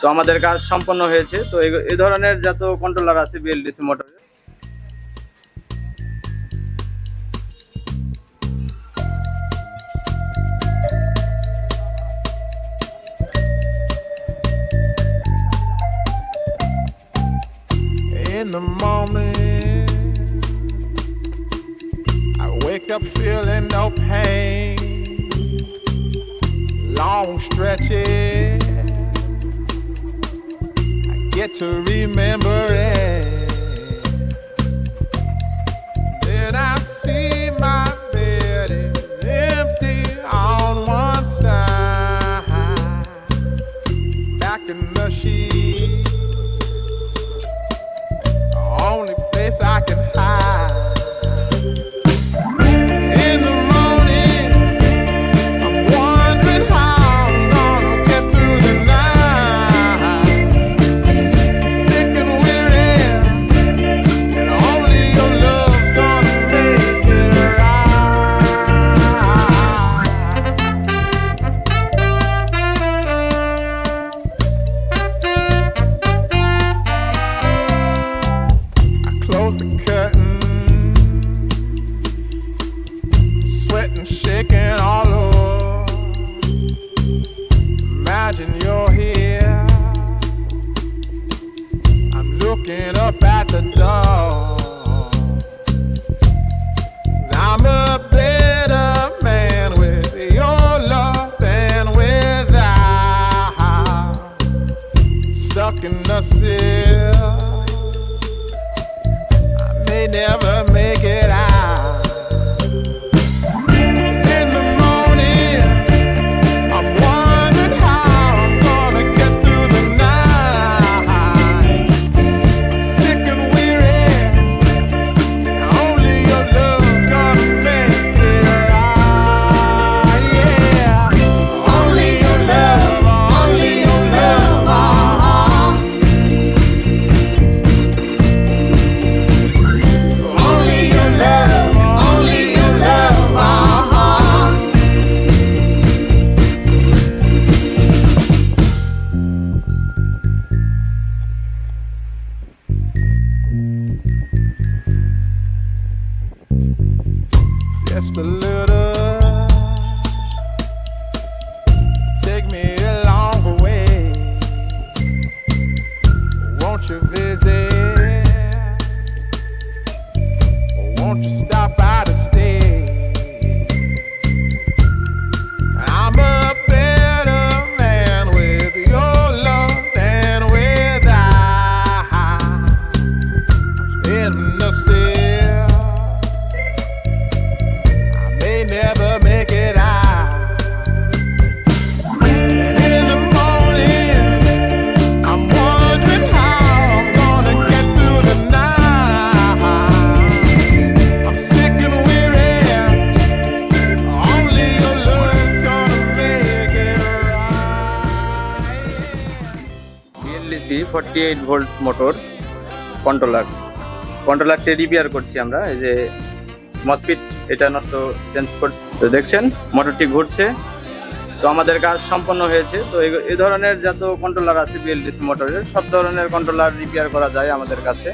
তো আমাদের কাজ সম্পন্ন হয়েছে। তো এই ধরনের যত কন্ট্রোলার আছে বিএলডিসি মোটরের, In the morning, I wake up feeling no pain. Long stretches, I get to remember it. Then I see my bed is empty on one side, back in the sheet. Only place I can hide. In the morning, I'm wondering how I'm gonna get through the night. I'm sick and weary, and only your love's gonna make it Close the curtain, sweating, shaking all over. Imagine you're here. I'm looking up at the door. I'm a better man with your love than without. Stuck in the cell, may never make it out. In the morning, I'm wondering how I'm gonna get through the night. I'm sick and weary, and only your love's gonna make it right. Yeah, only your love, only your love. Only your love, only your love, Just a little, take me along the way. Won't you visit? Won't you stop by to stay? I'm a better man with your love than without. In the cell, I may never make it out. And in the morning, I'm wondering how I'm gonna get through the night. I'm sick and weary, only your love's gonna make it right. BLDC 48 volt motor কন্ট্রোলারটি repair করছি আমরা। এই যে MOSFET এটা নষ্ট change করছি। তো দেখছেন মোটরটি ঘুরছে। তো আমাদের কাজ সম্পন্ন হয়েছে। তো এই ধরনের যত কন্ট্রোলার আছে বিএলডিসি মোটরের, সব ধরনের কন্ট্রোলার রিপেয়ার করা যায় আমাদের কাছে।